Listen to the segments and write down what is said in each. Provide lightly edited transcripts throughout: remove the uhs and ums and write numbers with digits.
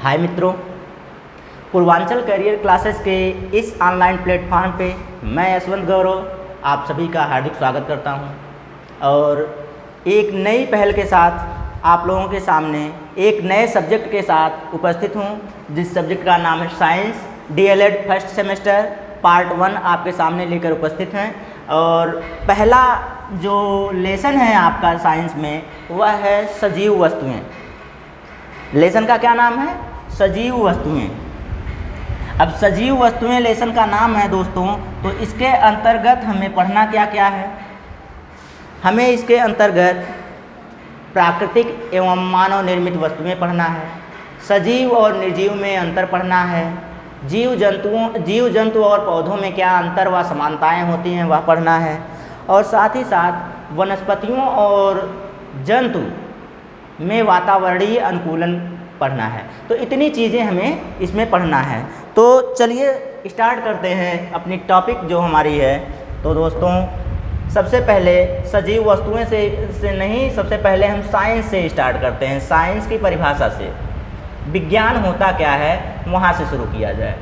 हाय मित्रों, Purvanchal career classes के इस ऑनलाइन प्लेटफॉर्म पे मैं यशवंत गौरव आप सभी का हार्दिक स्वागत करता हूं और एक नई पहल के साथ आप लोगों के सामने एक नए सब्जेक्ट के साथ उपस्थित हूं, जिस सब्जेक्ट का नाम है science DElEd first semester part 1 आपके सामने लेकर उपस्थित हैं। और पहला जो लेसन है आपका साइंस में वह है सजीव वस्तुएं। लेसन का क्या नाम है? सजीव वस्तुएं। अब सजीव वस्तुएं लेसन का नाम है दोस्तों, तो इसके अंतर्गत हमें पढ़ना क्या क्या है? हमें इसके अंतर्गत प्राकृतिक एवं मानव निर्मित वस्तुएं पढ़ना है, सजीव और निर्जीव में अंतर पढ़ना है, जीव जंतु और पौधों में क्या अंतर व समानताएं होती हैं वह पढ़ना है, और साथ ही साथ वनस्पतियों और जंतु में वातावरणीय अनुकूलन पढ़ना है। तो इतनी चीज़ें हमें इसमें पढ़ना है। तो चलिए स्टार्ट करते हैं अपनी टॉपिक जो हमारी है। तो दोस्तों सबसे पहले सजीव वस्तुएं से नहीं, सबसे पहले हम साइंस से स्टार्ट करते हैं। साइंस की परिभाषा से विज्ञान होता क्या है वहाँ से शुरू किया जाए।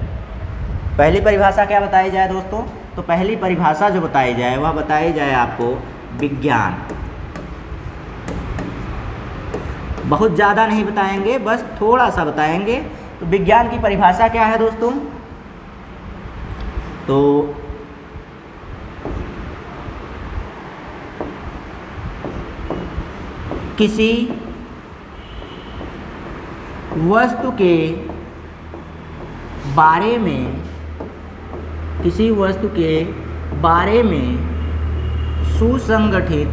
पहली परिभाषा क्या बताई जाए दोस्तों? तो पहली परिभाषा जो बताई जाए वह बताई जाए आपको विज्ञान। बहुत ज़्यादा नहीं बताएंगे, बस थोड़ा सा बताएंगे। तो विज्ञान की परिभाषा क्या है दोस्तों? तो किसी वस्तु के बारे में सुसंगठित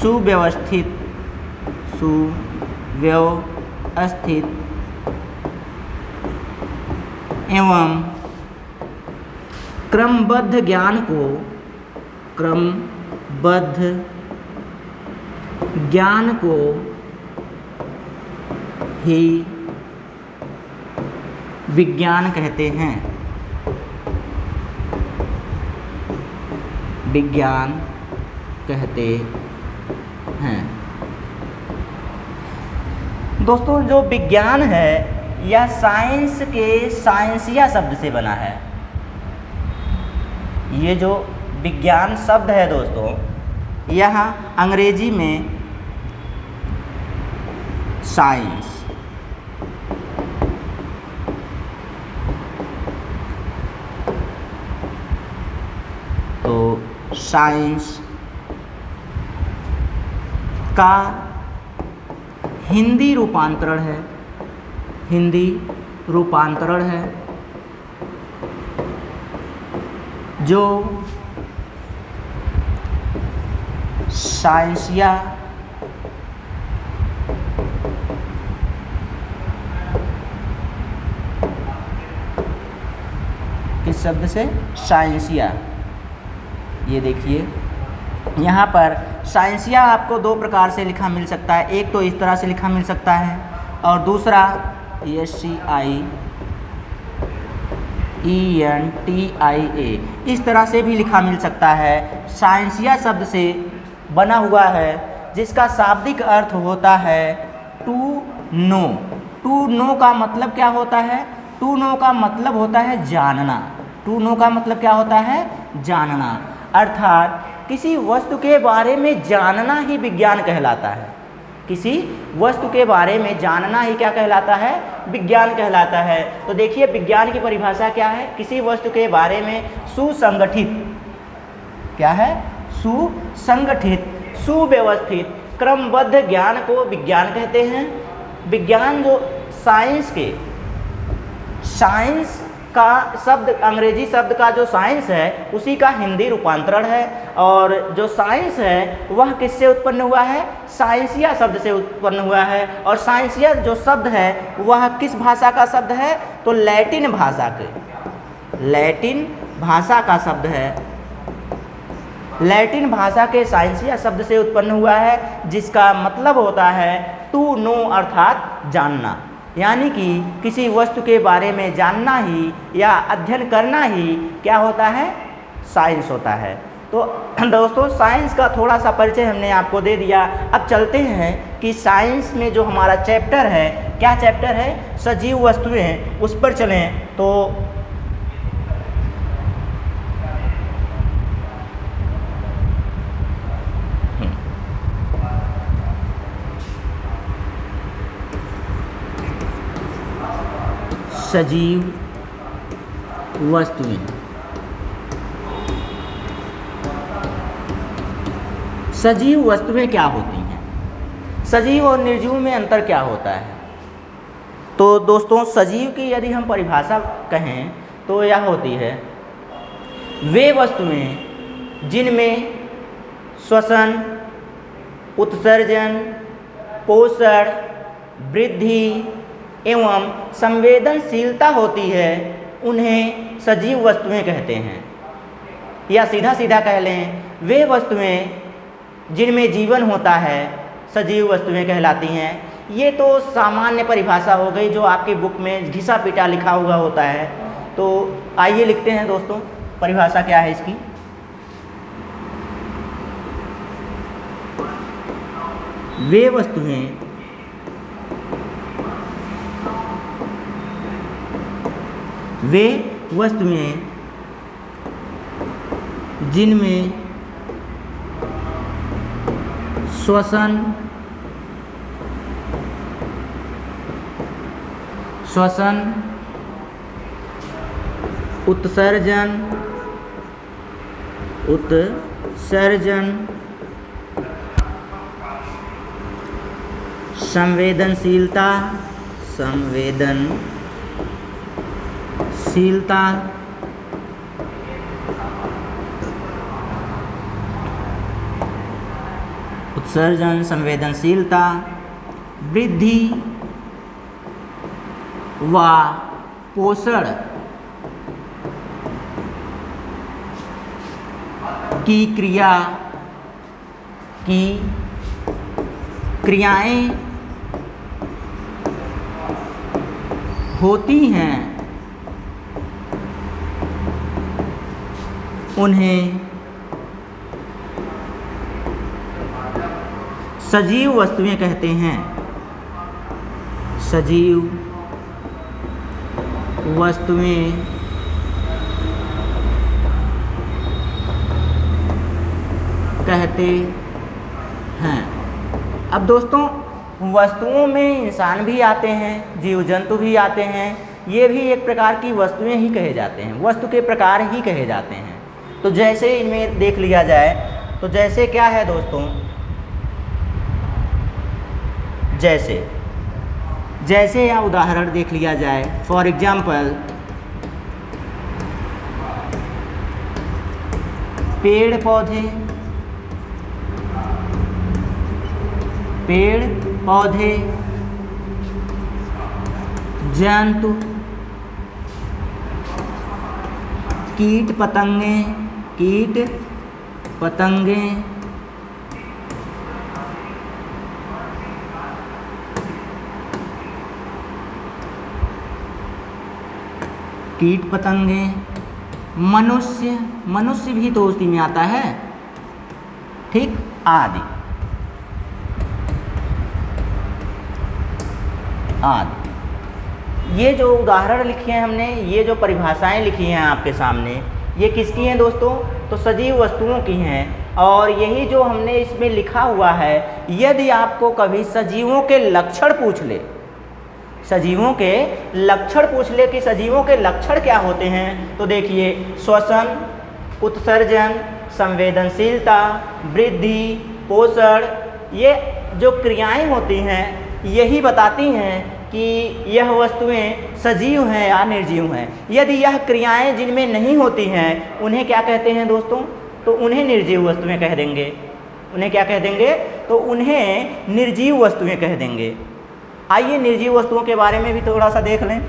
सुव्यवस्थित एवं क्रमबद्ध ज्ञान को ही विज्ञान कहते हैं। विज्ञान कहते हैं। दोस्तों जो विज्ञान है यह साइंस के साइंसिया शब्द से बना है। ये जो विज्ञान शब्द है दोस्तों, यह अंग्रेजी में साइंस, तो साइंस का हिंदी रूपांतरण है जो साइंसिया किस शब्द से? साइंसिया। ये देखिए यहाँ पर साइंसिया आपको दो प्रकार से लिखा मिल सकता है। एक तो इस तरह से लिखा मिल सकता है और दूसरा SCIENTIA इस तरह से भी लिखा मिल सकता है। साइंसिया शब्द से बना हुआ है जिसका शाब्दिक अर्थ होता है टू नो। टू नो का मतलब क्या होता है? टू नो का मतलब होता है जानना। टू नो का मतलब क्या होता है? जानना। अर्थात किसी वस्तु के बारे में जानना ही विज्ञान कहलाता है। किसी वस्तु के बारे में जानना ही क्या कहलाता है? विज्ञान कहलाता है। तो देखिए विज्ञान की परिभाषा क्या है? किसी वस्तु के बारे में सुसंगठित, क्या है? सुसंगठित, सुव्यवस्थित, क्रमबद्ध ज्ञान को विज्ञान कहते हैं। विज्ञान जो साइंस का शब्द, अंग्रेजी शब्द का जो साइंस है उसी का हिंदी रूपांतरण है। और जो साइंस है वह किससे उत्पन्न हुआ है? साइंसिया शब्द से उत्पन्न हुआ है। और साइंसिया जो शब्द है वह किस भाषा का शब्द है? तो लैटिन भाषा का शब्द है। लैटिन भाषा के साइंसिया शब्द से उत्पन्न हुआ है, जिसका मतलब होता है टू नो अर्थात जानना। यानी कि किसी वस्तु के बारे में जानना ही या अध्ययन करना ही क्या होता है? साइंस होता है। तो दोस्तों साइंस का थोड़ा सा परिचय हमने आपको दे दिया। अब चलते हैं कि साइंस में जो हमारा चैप्टर है, क्या चैप्टर है, सजीव वस्तुएं, उस पर चलें। तो सजीव वस्तुएं, सजीव वस्तुएं क्या होती हैं, सजीव और निर्जीव में अंतर क्या होता है। तो दोस्तों सजीव की यदि हम परिभाषा कहें तो यह होती है वे वस्तुएं जिनमें श्वसन, उत्सर्जन, पोषण, वृद्धि एवं संवेदनशीलता होती है, उन्हें सजीव वस्तुएं कहते हैं। या सीधा सीधा कह लें, वे वस्तुएं जिनमें जीवन होता है सजीव वस्तुएं कहलाती हैं। ये तो सामान्य परिभाषा हो गई जो आपकी बुक में घिसा पिटा लिखा हुआ होता है। तो आइए लिखते हैं दोस्तों परिभाषा क्या है इसकी। वे वस्तुएं जिनमें श्वसन, उत्सर्जन, संवेदनशीलता, उत्सर्जन, संवेदनशीलता, वृद्धि व पोषण की क्रियाएं होती हैं, उन्हें सजीव वस्तुएं कहते हैं। सजीव वस्तुएं कहते हैं। अब दोस्तों वस्तुओं में इंसान भी आते हैं, जीव जंतु भी आते हैं, ये भी एक प्रकार की वस्तुएं ही कहे जाते हैं, वस्तु के प्रकार ही कहे जाते हैं। तो जैसे इनमें देख लिया जाए तो जैसे क्या है दोस्तों, जैसे या उदाहरण देख लिया जाए, फॉर एग्जाम्पल पेड़ पौधे, जंतु, कीट पतंगे, मनुष्य भी तो उसी में आता है, ठीक, आदि। ये जो उदाहरण लिखे हैं हमने, ये जो परिभाषाएं लिखी हैं आपके सामने, ये किसकी हैं दोस्तों? तो सजीव वस्तुओं की हैं। और यही जो हमने इसमें लिखा हुआ है, यदि आपको कभी सजीवों के लक्षण पूछ ले, कि सजीवों के लक्षण क्या होते हैं, तो देखिए श्वसन, उत्सर्जन, संवेदनशीलता, वृद्धि, पोषण, ये जो क्रियाएं होती हैं यही बताती हैं कि यह वस्तुएं सजीव हैं या निर्जीव हैं। यदि यह क्रियाएं जिनमें नहीं होती हैं उन्हें क्या कहते हैं दोस्तों? तो उन्हें निर्जीव वस्तुएं कह देंगे। उन्हें क्या कह देंगे? तो उन्हें निर्जीव वस्तुएं कह देंगे। आइए निर्जीव वस्तुओं के बारे में भी थोड़ा सा देख लें।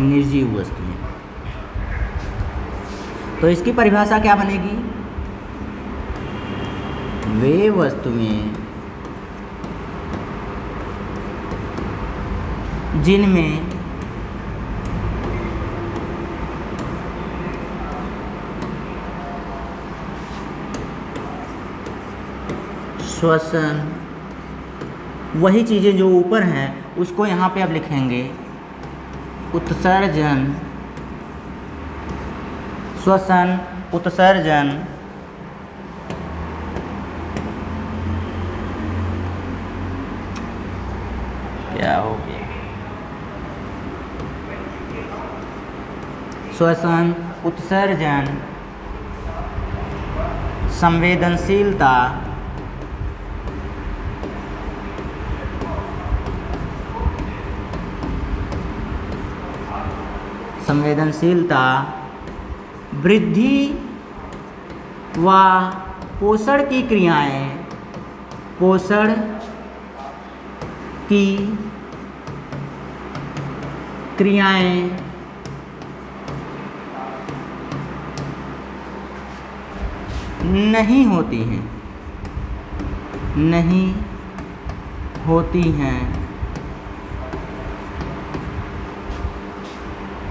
निर्जीव वस्तुएं। तो इसकी परिभाषा क्या बनेगी? वे वस्तुएं जिनमें श्वसन, वही चीज़ें जो ऊपर हैं उसको यहाँ पे अब लिखेंगे उत्सर्जन, श्वसन, उत्सर्जन, क्या हो गया, श्वसन, उत्सर्जन, संवेदनशीलता, संवेदनशीलता, वृद्धि व पोषण की क्रियाएं, पोषण की क्रियाएं नहीं होती हैं, नहीं होती हैं,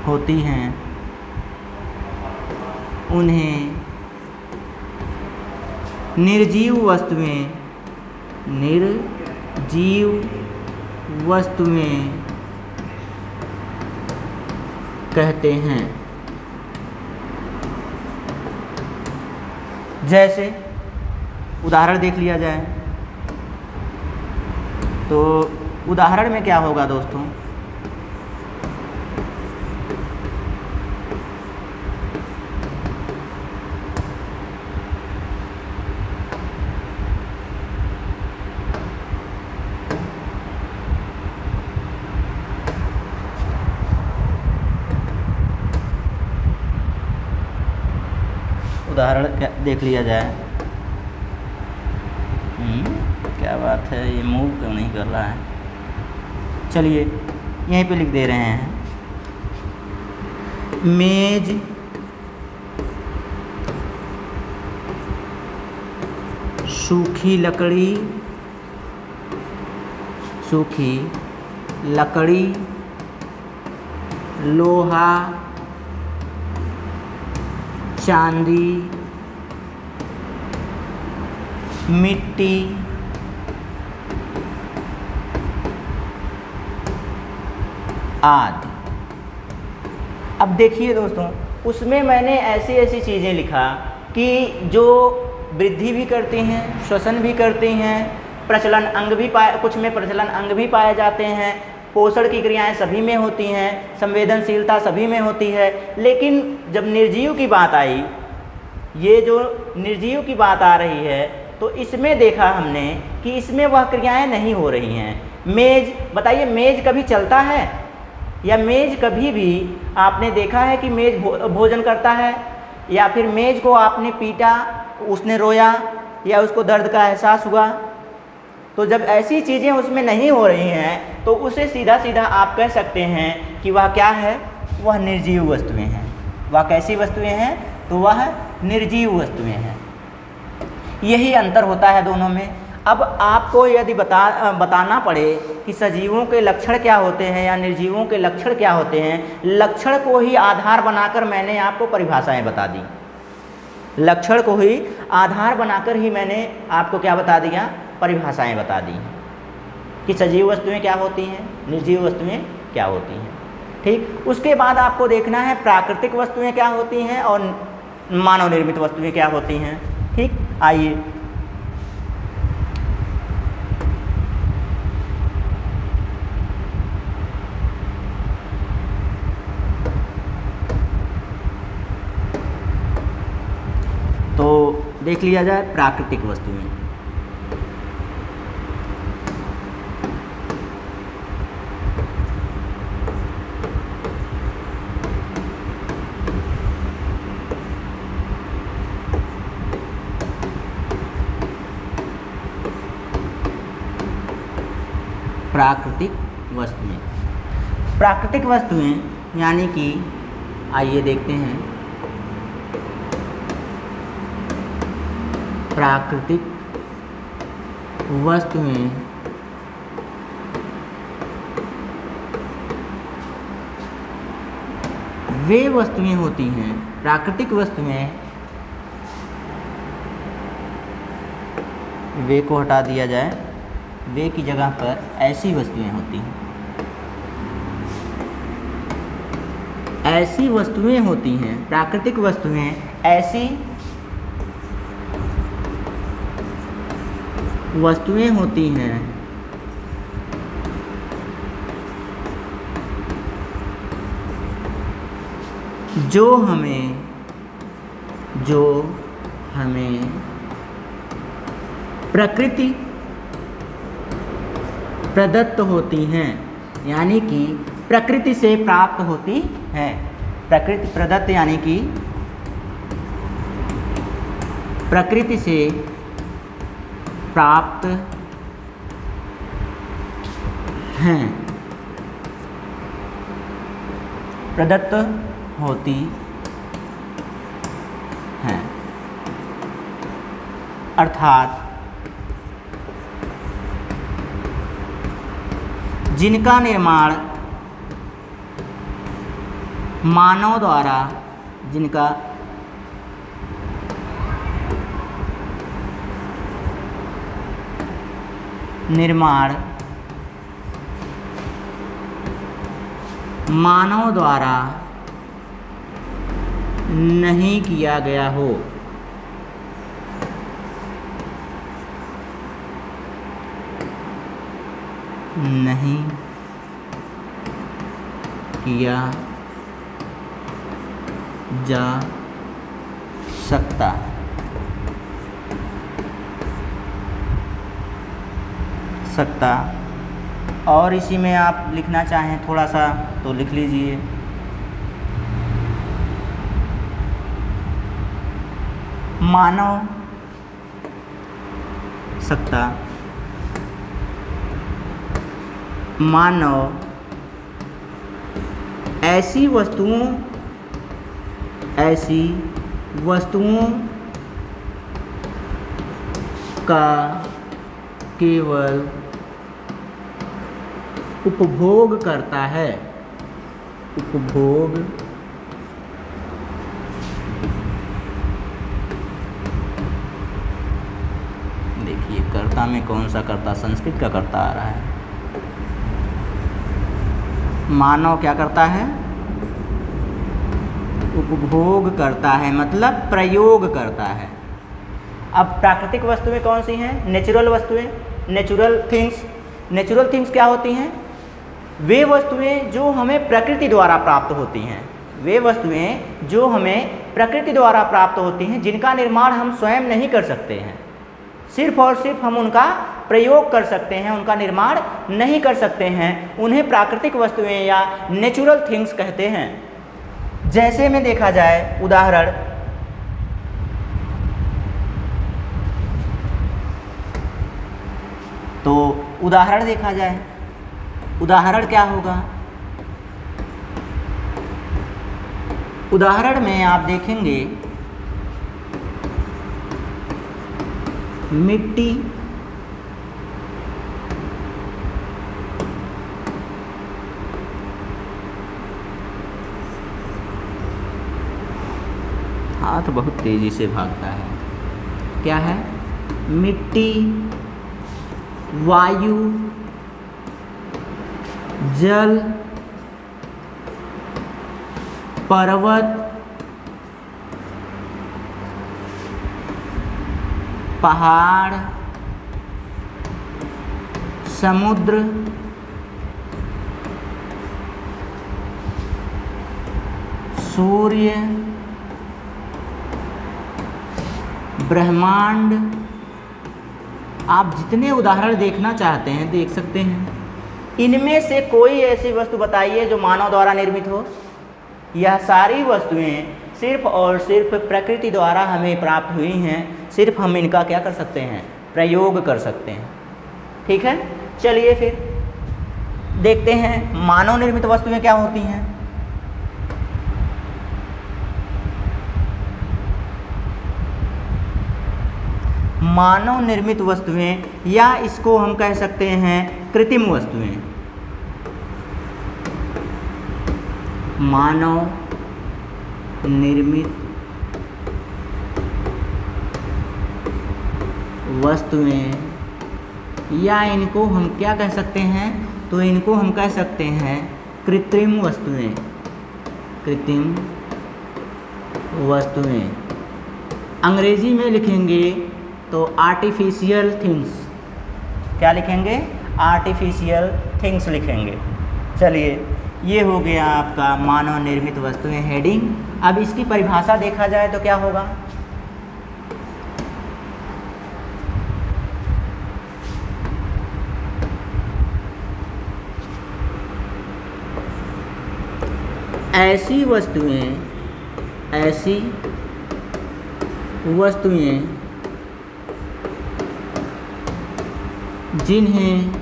होती हैं, उन्हें निर्जीव वस्तुएं, निर्जीव वस्तुएं कहते हैं। जैसे उदाहरण देख लिया जाए तो उदाहरण में क्या होगा दोस्तों? उदाहरण क्या देख लिया जाए। क्या बात है, ये मूव क्यों नहीं कर रहा है? चलिए यहीं पे लिख दे रहे हैं, मेज, सूखी लकड़ी, सूखी लकड़ी, लोहा, चांदी, मिट्टी, आदि। अब देखिए दोस्तों, उसमें मैंने ऐसी ऐसी चीज़ें लिखा कि जो वृद्धि भी करती हैं, श्वसन भी करती हैं, प्रचलन अंग भी पाए, कुछ में प्रचलन अंग भी पाए जाते हैं, पोषण की क्रियाएं सभी में होती हैं, संवेदनशीलता सभी में होती है। लेकिन जब निर्जीव की बात आई, ये जो निर्जीव की बात आ रही है, तो इसमें देखा हमने कि इसमें वह क्रियाएं नहीं हो रही हैं। मेज, बताइए मेज कभी चलता है? या मेज कभी भी आपने देखा है कि मेज भोजन करता है? या फिर मेज को आपने पीटा, उसने रोया, या उसको दर्द का एहसास हुआ? तो जब ऐसी चीज़ें उसमें नहीं हो रही हैं तो उसे सीधा सीधा आप कह सकते हैं कि वह क्या है? वह निर्जीव वस्तुएं हैं। वह कैसी वस्तुएं हैं? तो वह निर्जीव वस्तुएं हैं। यही अंतर होता है दोनों में। अब आपको यदि बताना पड़े कि सजीवों के लक्षण क्या होते हैं या निर्जीवों के लक्षण क्या होते हैं, लक्षण को ही आधार बनाकर मैंने आपको परिभाषाएं बता दी। लक्षण को ही आधार बनाकर ही मैंने आपको क्या बता दिया? परिभाषाएं बता दी कि सजीव वस्तुएं क्या होती हैं, निर्जीव वस्तुएं क्या होती हैं। ठीक, उसके बाद आपको देखना है प्राकृतिक वस्तुएं क्या होती हैं और मानव निर्मित वस्तुएं क्या होती हैं। ठीक, आइए तो देख लिया जाए प्राकृतिक वस्तुएं। प्राकृतिक वस्तुएं, प्राकृतिक वस्तुएं यानी कि आइए देखते हैं, प्राकृतिक वस्तुएं वे वस्तुएं होती हैं, प्राकृतिक वस्तुएं, वे को हटा दिया जाए, वे की जगह पर ऐसी वस्तुएं होती हैं, ऐसी वस्तुएं होती हैं, प्राकृतिक वस्तुएं ऐसी वस्तुएं होती हैं जो हमें प्रकृति प्रदत्त होती हैं, यानी कि प्रकृति से प्राप्त होती हैं। प्रकृति प्रदत्त यानी कि प्रकृति से प्राप्त हैं, प्रदत्त होती हैं, अर्थात जिनका निर्माण मानव द्वारा, जिनका निर्माण मानव द्वारा नहीं किया गया हो, नहीं किया जा सकता, और इसी में आप लिखना चाहें थोड़ा सा तो लिख लीजिए। मानव सकता, मानव ऐसी वस्तुओं का केवल उपभोग करता है, उपभोग देखिए कर्ता में कौन सा कर्ता, संस्कृत का कर्ता आ रहा है। मानव क्या करता है, उपभोग करता है, मतलब प्रयोग करता है। अब प्राकृतिक वस्तुएं कौन सी हैं, नेचुरल वस्तुएं, नेचुरल थिंग्स क्या होती हैं, वे वस्तुएं जो हमें प्रकृति द्वारा प्राप्त होती हैं, वे वस्तुएं जो हमें प्रकृति द्वारा प्राप्त होती हैं, जिनका निर्माण हम स्वयं नहीं कर सकते हैं, सिर्फ और सिर्फ हम उनका प्रयोग कर सकते हैं, उनका निर्माण नहीं कर सकते हैं, उन्हें प्राकृतिक वस्तुएं या नेचुरल थिंग्स कहते हैं। जैसे में देखा जाए उदाहरण, तो उदाहरण देखा जाए, उदाहरण क्या होगा, उदाहरण में आप देखेंगे मिट्टी, हाथ बहुत तेजी से भागता है, क्या है, मिट्टी, वायु, जल, पर्वत, पहाड़, समुद्र, सूर्य, ब्रह्मांड, आप जितने उदाहरण देखना चाहते हैं देख सकते हैं। इनमें से कोई ऐसी वस्तु बताइए जो मानव द्वारा निर्मित हो। यह सारी वस्तुएं सिर्फ और सिर्फ प्रकृति द्वारा हमें प्राप्त हुई हैं, सिर्फ हम इनका क्या कर सकते हैं, प्रयोग कर सकते हैं। ठीक है, चलिए फिर देखते हैं मानव निर्मित वस्तुएं क्या होती हैं। मानव निर्मित वस्तुएं, या इसको हम कह सकते हैं कृत्रिम वस्तुएं। मानव निर्मित वस्तुएं, या इनको हम क्या कह सकते हैं, तो इनको हम कह सकते हैं कृत्रिम वस्तुएं। कृत्रिम वस्तुएं अंग्रेजी में लिखेंगे तो आर्टिफिशियल थिंग्स। क्या लिखेंगे? आर्टिफिशियल थिंग्स लिखेंगे। चलिए, ये हो गया आपका मानव निर्मित वस्तुएं हेडिंग। अब इसकी परिभाषा देखा जाए तो क्या होगा? ऐसी वस्तुएं जिन्हें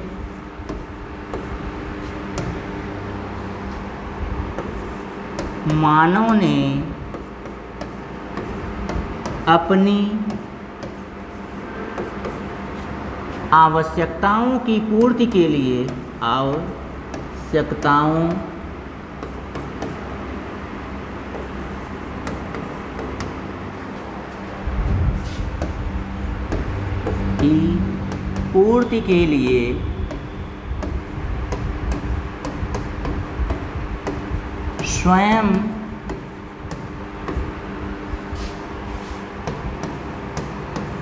मानव ने अपनी आवश्यकताओं की पूर्ति के लिए स्वयं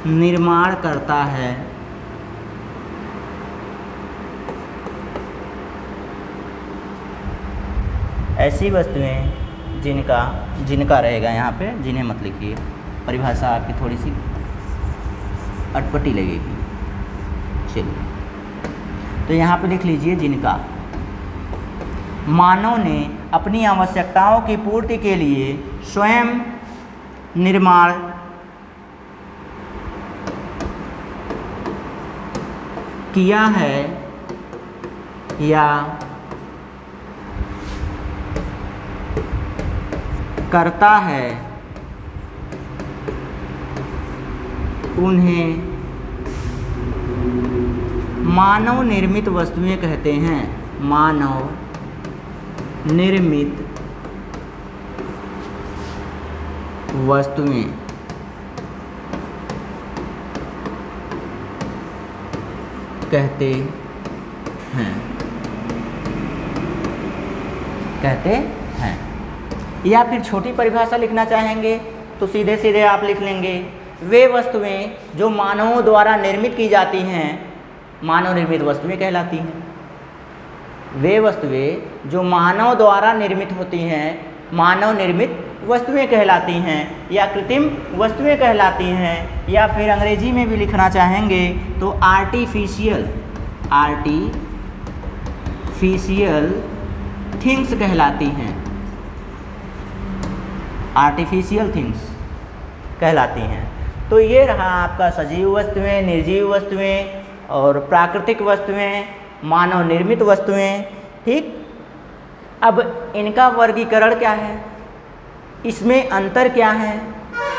निर्माण करता है। ऐसी वस्तुएं जिनका रहेगा यहाँ पे, जिन्हें मत लिखिए, परिभाषा आपकी थोड़ी सी अटपटी लगेगी। चलिए, तो यहाँ पे लिख लीजिए जिनका मानव ने अपनी आवश्यकताओं की पूर्ति के लिए स्वयं निर्माण किया है या करता है, उन्हें मानव निर्मित वस्तुएं कहते हैं। मानव निर्मित वस्तुएं कहते हैं। या फिर छोटी परिभाषा लिखना चाहेंगे तो सीधे सीधे आप लिख लेंगे, वे वस्तुएं जो मानवों द्वारा निर्मित की जाती हैं मानव निर्मित वस्तुएं कहलाती हैं। वे वस्तुएं जो मानव द्वारा निर्मित होती हैं मानव निर्मित वस्तुएं कहलाती हैं, या कृत्रिम वस्तुएं कहलाती हैं, या फिर अंग्रेजी में भी लिखना चाहेंगे तो आर्टिफिशियल थिंग्स कहलाती हैं। आर्टिफिशियल थिंग्स कहलाती हैं। तो ये रहा आपका सजीव वस्तुएं, निर्जीव वस्तुएं और प्राकृतिक वस्तुएं, मानव निर्मित वस्तुएं। ठीक, अब इनका वर्गीकरण क्या है, इसमें अंतर क्या है,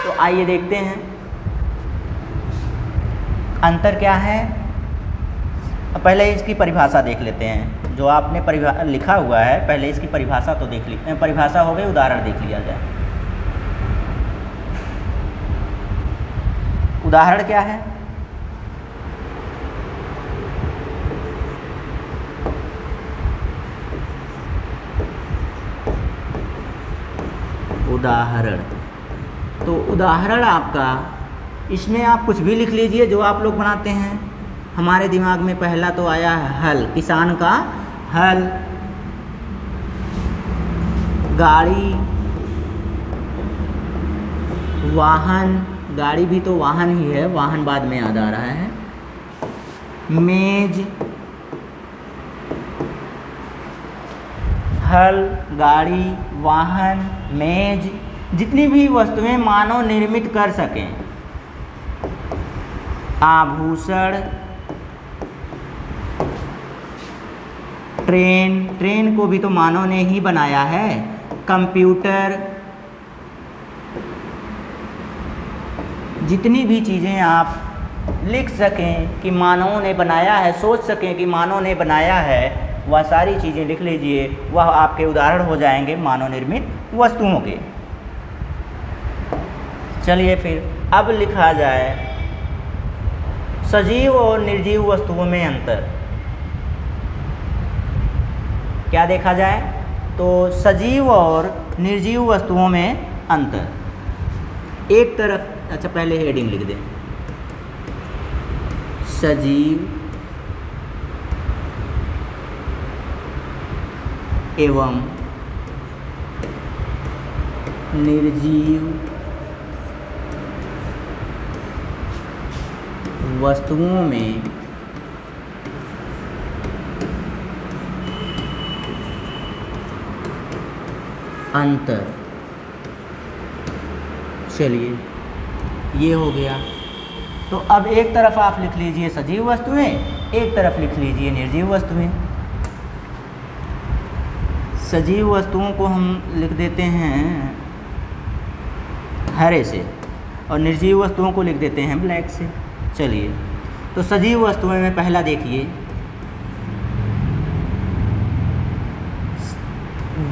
तो आइए देखते हैं अंतर क्या है। पहले इसकी परिभाषा देख लेते हैं। जो आपने लिखा हुआ है, पहले इसकी परिभाषा तो देख ली। परिभाषा हो गई, उदाहरण देख लिया जाए। उदाहरण क्या है? उदाहरण, तो उदाहरण आपका, इसमें आप कुछ भी लिख लीजिए जो आप लोग बनाते हैं। हमारे दिमाग में पहला तो आया है हल, किसान का हल, गाड़ी, वाहन, गाड़ी भी तो वाहन ही है, वाहन बाद में याद आ रहा है। मेज, हल, गाड़ी, वाहन, मेज, जितनी भी वस्तुएं मानव निर्मित कर सकें। आभूषण, ट्रेन को भी तो मानव ने ही बनाया है। कंप्यूटर, जितनी भी चीज़ें आप लिख सकें कि मानवों ने बनाया है, सोच सकें कि मानव ने बनाया है, वह सारी चीज़ें लिख लीजिए। वह आपके उदाहरण हो जाएंगे मानव निर्मित वस्तुओं के। चलिए फिर अब लिखा जाए सजीव और निर्जीव वस्तुओं में अंतर। क्या देखा जाए तो सजीव और निर्जीव वस्तुओं में अंतर। एक तरफ, अच्छा पहले हेडिंग लिख दें, सजीव एवं निर्जीव वस्तुओं में अंतर। चलिए ये हो गया। तो अब एक तरफ आप लिख लीजिए सजीव वस्तुएं, एक तरफ लिख लीजिए निर्जीव वस्तुएं। सजीव वस्तुओं को हम लिख देते हैं हरे से और निर्जीव वस्तुओं को लिख देते हैं ब्लैक से। चलिए तो सजीव वस्तुओं में पहला देखिए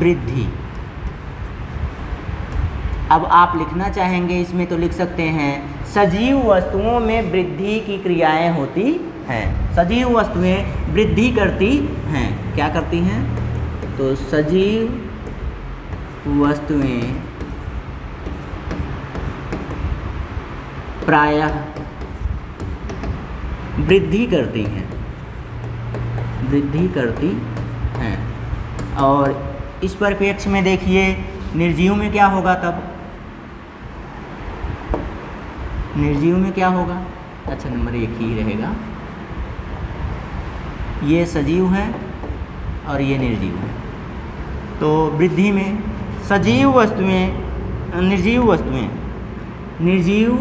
वृद्धि। अब आप लिखना चाहेंगे इसमें तो लिख सकते हैं सजीव वस्तुओं में वृद्धि की क्रियाएं होती हैं। सजीव वस्तुएं वृद्धि करती हैं। क्या करती हैं? तो सजीव वस्तुएं प्रायः वृद्धि करती हैं, वृद्धि करती हैं। और इस परिप्रेक्ष्य में देखिए निर्जीव में क्या होगा तब? निर्जीव में क्या होगा? अच्छा नंबर 1 ही रहेगा। ये सजीव है और ये निर्जीव है। तो वृद्धि में सजीव वस्तुएं, निर्जीव वस्तुएं, निर्जीव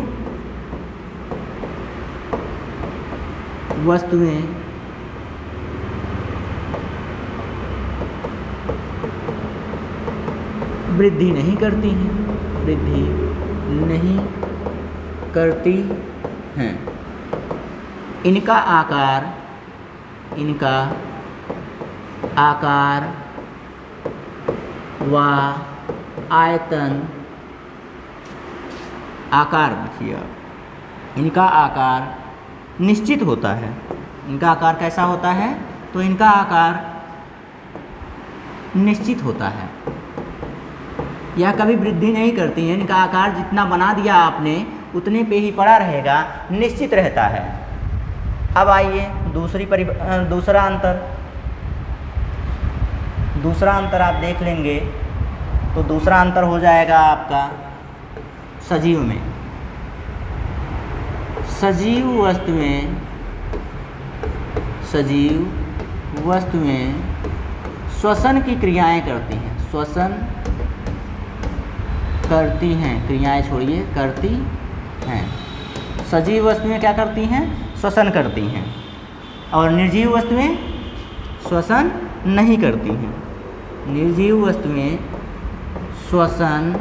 वस्तुएं वृद्धि नहीं करती हैं, वृद्धि नहीं करती हैं। इनका आकार व आयतन, आकार देखिए इनका आकार निश्चित होता है। इनका आकार कैसा होता है? तो इनका आकार निश्चित होता है। यह कभी वृद्धि नहीं करती हैं। इनका आकार जितना बना दिया आपने उतने पे ही पड़ा रहेगा, निश्चित रहता है। अब आइए दूसरा अंतर आप देख लेंगे तो दूसरा अंतर हो जाएगा आपका सजीव में। सजीव वस्तुएं श्वसन की क्रियाएं करती हैं, श्वसन करती हैं, क्रियाएं छोड़िए करती हैं। सजीव वस्तुएं क्या करती हैं? श्वसन करती हैं। और निर्जीव वस्तुएं श्वसन नहीं करती हैं। निर्जीव वस्तुएं श्वसन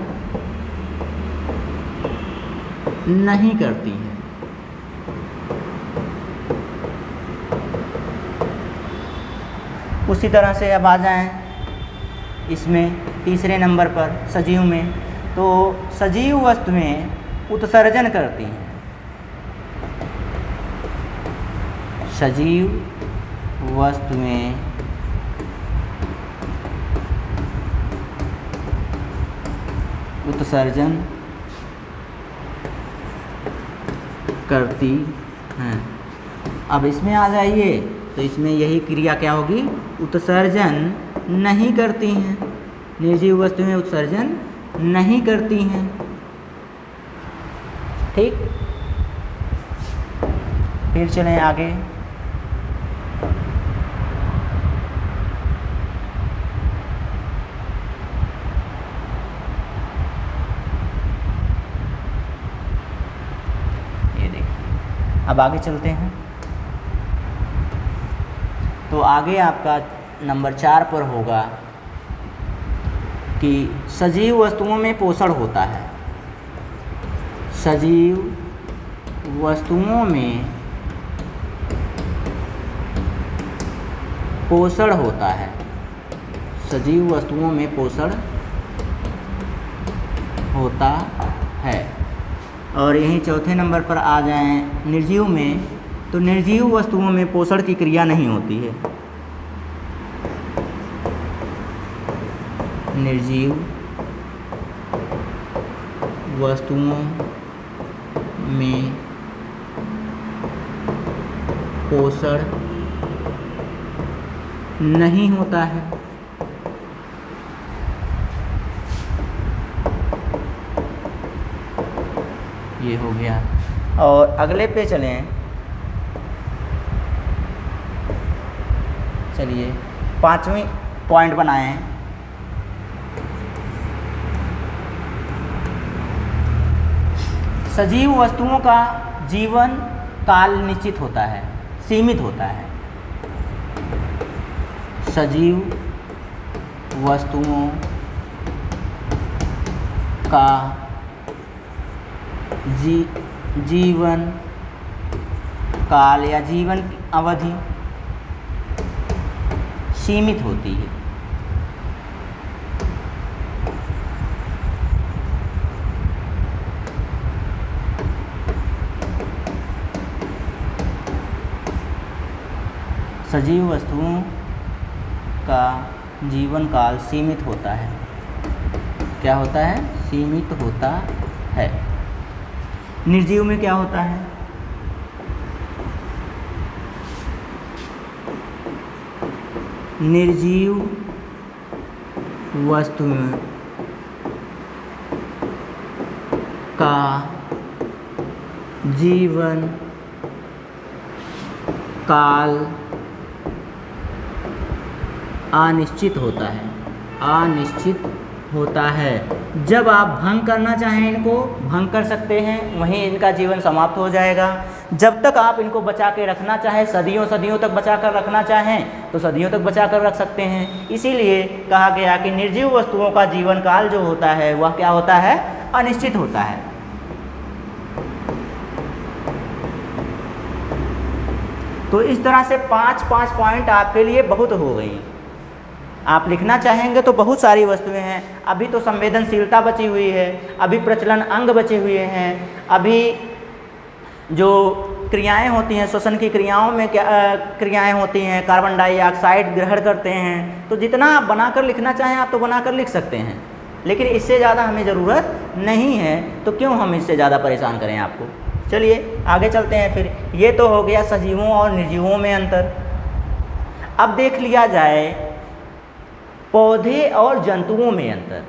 नहीं करती हैं। उसी तरह से अब आ जाएं इसमें तीसरे नंबर पर सजीव में। तो सजीव वस्तुएं उत्सर्जन करती हैं। सजीव वस्तुएं उत्सर्जन करती हैं। अब इसमें आ जाइए तो इसमें यही क्रिया क्या होगी? उत्सर्जन नहीं करती हैं। निर्जीव वस्तुएं उत्सर्जन नहीं करती हैं। ठीक, फिर चलें आगे। ये देखिए, अब आगे चलते हैं। तो आगे आपका नंबर 4 पर होगा कि सजीव वस्तुओं में पोषण होता है। सजीव वस्तुओं में पोषण होता है, सजीव वस्तुओं में पोषण होता है। और यहीं चौथे नंबर पर आ जाएं निर्जीव में, तो निर्जीव वस्तुओं में पोषण की क्रिया नहीं होती है। निर्जीव वस्तुओं में पोषण नहीं होता है। ये हो गया। और अगले पे चलें, चलिए 5वीं पॉइंट बनाएं। सजीव वस्तुओं का जीवन काल निश्चित होता है, सीमित होता है। सजीव वस्तुओं का जीवन काल या जीवन की अवधि सीमित होती है। सजीव वस्तुओं का जीवन काल सीमित होता है। क्या होता है? सीमित होता है। निर्जीव में क्या होता है? निर्जीव वस्तुओं का जीवन काल अनिश्चित होता है। अनिश्चित होता है। जब आप भंग करना चाहें इनको भंग कर सकते हैं, वहीं इनका जीवन समाप्त हो जाएगा। जब तक आप इनको बचा के रखना चाहें, सदियों सदियों तक बचा कर रखना चाहें तो सदियों तक बचा कर रख सकते हैं। इसीलिए कहा गया कि निर्जीव वस्तुओं का जीवन काल जो होता है वह क्या होता है? अनिश्चित होता है। तो इस तरह से 5-5 पॉइंट आपके लिए बहुत हो गई। आप लिखना चाहेंगे तो बहुत सारी वस्तुएं हैं। अभी तो संवेदनशीलता बची हुई है, अभी प्रचलन अंग बचे हुए हैं, अभी जो क्रियाएं होती हैं, श्वसन की क्रियाओं में क्या क्रियाएं होती हैं, कार्बन डाइऑक्साइड ग्रहण करते हैं। तो जितना आप बनाकर लिखना चाहें आप तो बनाकर लिख सकते हैं, लेकिन इससे ज़्यादा हमें ज़रूरत नहीं है। तो क्यों हम इससे ज़्यादा परेशान करें आपको। चलिए आगे चलते हैं। फिर ये तो हो गया सजीवों और निर्जीवों में अंतर। अब देख लिया जाए पौधे और जंतुओं में अंतर।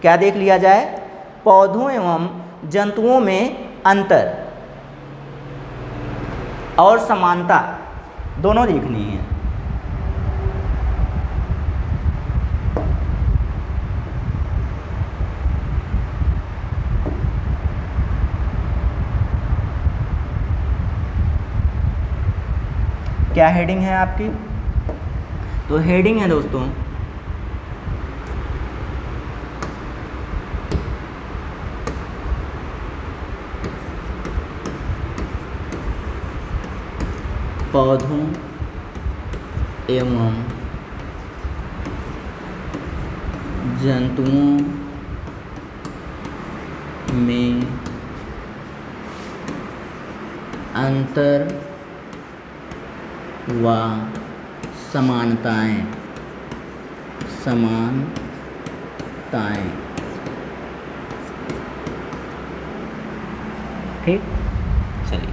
क्या देख लिया जाए? पौधों एवं जंतुओं में अंतर और समानता दोनों देखनी है। क्या हेडिंग है आपकी? तो हेडिंग है दोस्तों पौधों एवं जंतुओं में अंतर व समानताएं। ठीक, चलिए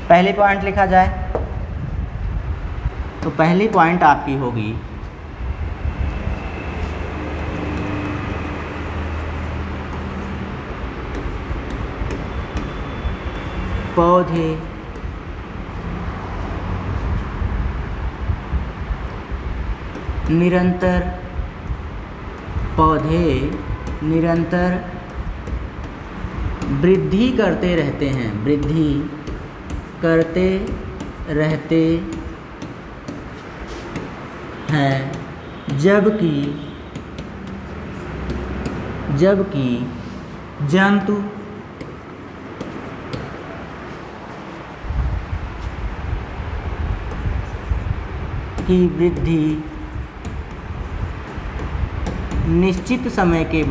पहली पॉइंट लिखा जाए। तो पहली पॉइंट आपकी होगी पौधे निरंतर वृद्धि करते रहते हैं, जबकि जंतु की वृद्धि निश्चित समय के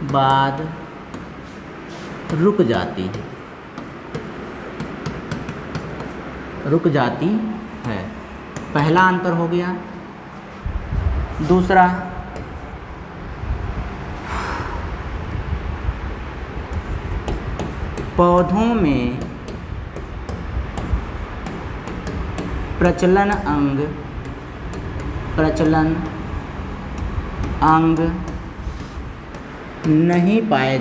बाद रुक जाती है। पहला अंतर हो गया। दूसरा, पौधों में प्रजनन अंग नहीं पाए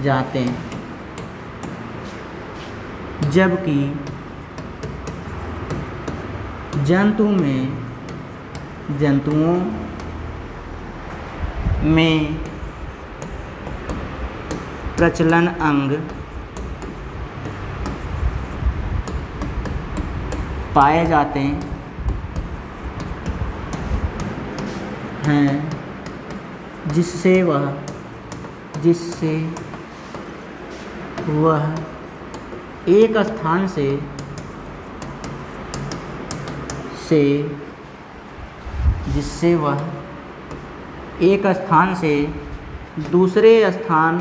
जाते, जबकि जंतुओं में प्रजनन अंग पाए जाते हैं, जिससे वह एक स्थान से दूसरे स्थान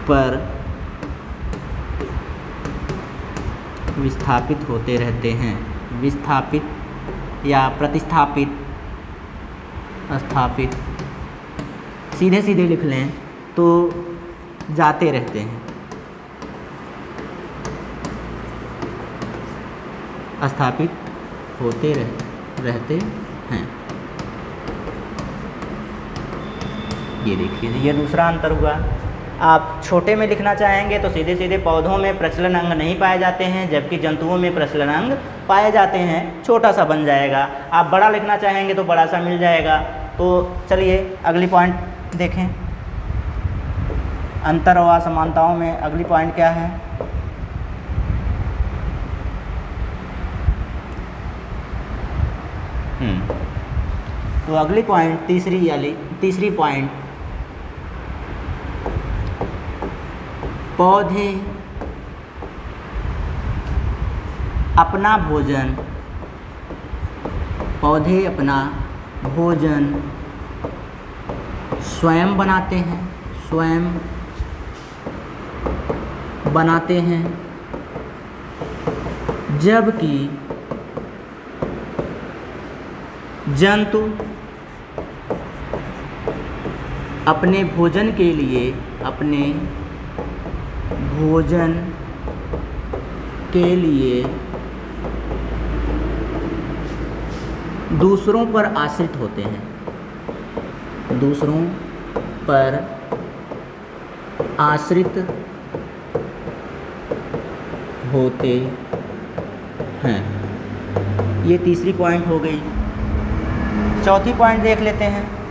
पर विस्थापित होते रहते हैं। विस्थापित या स्थापित सीधे लिख लें तो जाते रहते हैं। स्थापित होते रहते हैं। ये देखिए, ये दूसरा अंतर हुआ। आप छोटे में लिखना चाहेंगे तो सीधे पौधों में प्रजनन अंग नहीं पाए जाते हैं, जबकि जंतुओं में प्रजनन अंग पाए जाते हैं। छोटा सा बन जाएगा। आप बड़ा लिखना चाहेंगे तो बड़ा सा मिल जाएगा। तो चलिए अगली पॉइंट देखें। अंतर और असमानताओं में अगली पॉइंट क्या है? तो अगली पॉइंट तीसरी पॉइंट, पौधे अपना भोजन स्वयं बनाते हैं, जबकि जंतु अपने भोजन के लिए दूसरों पर आश्रित होते हैं, ये तीसरी पॉइंट हो गई। चौथी पॉइंट देख लेते हैं।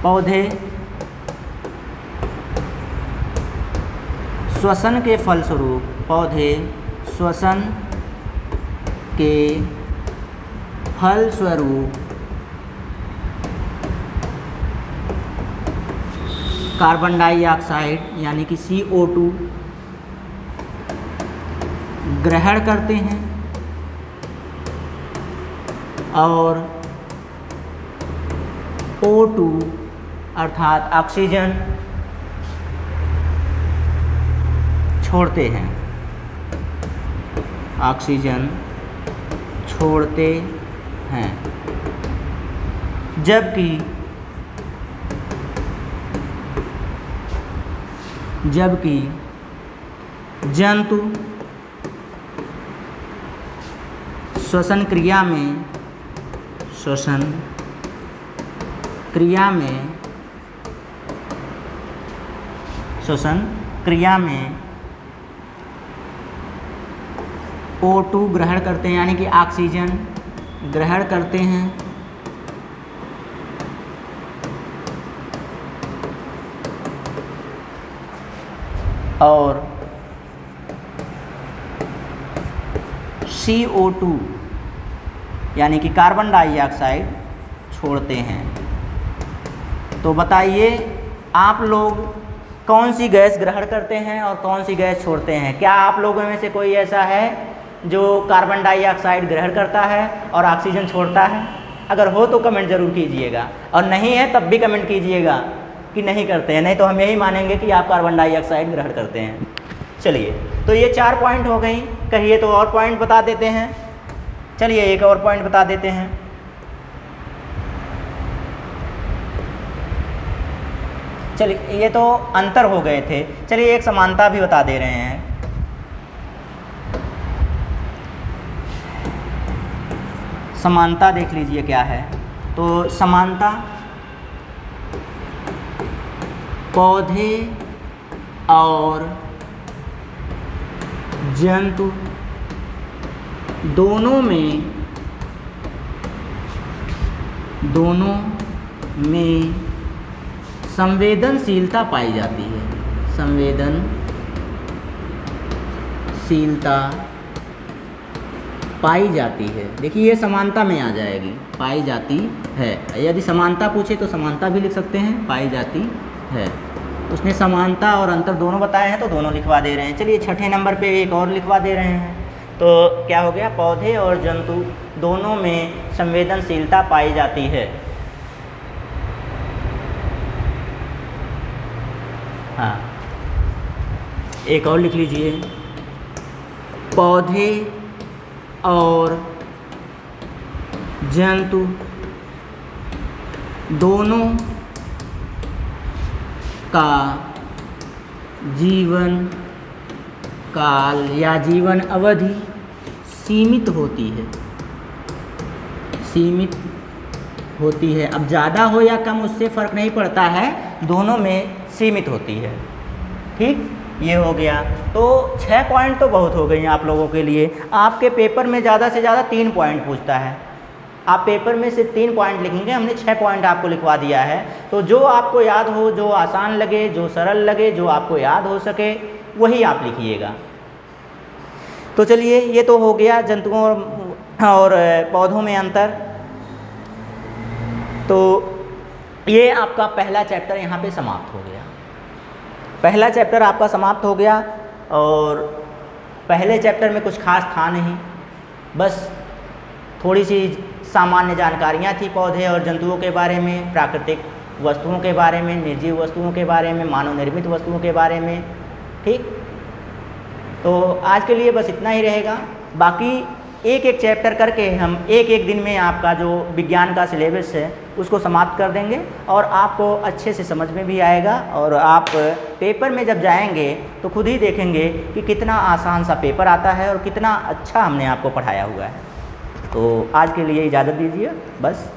पौधे श्वसन के फलस्वरूप कार्बन डाइऑक्साइड यानी कि CO2 ग्रहण करते हैं और O2 अर्थात ऑक्सीजन छोड़ते हैं, जबकि जंतु श्वसन क्रिया क्रिया में O2 ग्रहण करते हैं, यानी कि ऑक्सीजन ग्रहण करते हैं और CO2 यानी कि कार्बन डाइऑक्साइड छोड़ते हैं। तो बताइए आप लोग कौन सी गैस ग्रहण करते हैं और कौन सी गैस छोड़ते हैं? क्या आप लोगों में से कोई ऐसा है जो कार्बन डाइऑक्साइड ग्रहण करता है और ऑक्सीजन छोड़ता है? अगर हो तो कमेंट ज़रूर कीजिएगा, और नहीं है तब भी कमेंट कीजिएगा कि नहीं करते हैं, नहीं तो हम यही मानेंगे कि आप कार्बन डाइऑक्साइड ग्रहण करते हैं। चलिए, तो ये 4 पॉइंट हो गई। कहिए तो और पॉइंट बता देते हैं। चलिए एक और पॉइंट बता देते हैं। चलिए, ये तो अंतर हो गए थे। चलिए एक समानता भी बता दे रहे हैं। समानता देख लीजिए क्या है। तो समानता पौधे और जंतु दोनों में संवेदनशीलता पाई जाती है। संवेदनशीलता पाई जाती है। देखिए ये समानता में आ जाएगी, पाई जाती है। यदि समानता पूछे तो समानता भी लिख सकते हैं, पाई जाती है। उसने समानता और अंतर दोनों बताए हैं तो दोनों लिखवा दे रहे हैं। चलिए छठे नंबर पे एक और लिखवा दे रहे हैं। तो क्या हो गया? पौधे और जंतु दोनों में संवेदनशीलता पाई जाती है। हाँ, एक और लिख लीजिए। पौधे और जंतु दोनों का जीवन काल या जीवन अवधि सीमित होती है। अब ज़्यादा हो या कम उससे फ़र्क नहीं पड़ता है, दोनों में सीमित होती है। ठीक, ये हो गया। तो 6 पॉइंट तो बहुत हो गई हैं आप लोगों के लिए। आपके पेपर में ज़्यादा से ज़्यादा 3 पॉइंट पूछता है। आप पेपर में से 3 पॉइंट लिखेंगे, हमने 6 पॉइंट आपको लिखवा दिया है। तो जो आपको याद हो, जो आसान लगे, जो सरल लगे, जो आपको याद हो सके, वही आप लिखिएगा। तो चलिए, ये तो हो गया जंतुओं और पौधों में अंतर। तो ये आपका पहला चैप्टर यहाँ पे समाप्त हो गया। पहला चैप्टर आपका समाप्त हो गया। और पहले चैप्टर में कुछ खास था नहीं, बस थोड़ी सी सामान्य जानकारियाँ थी पौधे और जंतुओं के बारे में, प्राकृतिक वस्तुओं के बारे में, निर्जीव वस्तुओं के बारे में, मानव निर्मित वस्तुओं के बारे में। ठीक, तो आज के लिए बस इतना ही रहेगा। बाकी एक एक चैप्टर करके हम एक एक दिन में आपका जो विज्ञान का सिलेबस है उसको समाप्त कर देंगे और आपको अच्छे से समझ में भी आएगा। और आप पेपर में जब जाएंगे तो खुद ही देखेंगे कि कितना आसान सा पेपर आता है और कितना अच्छा हमने आपको पढ़ाया हुआ है। तो आज के लिए इजाज़त दीजिए, बस।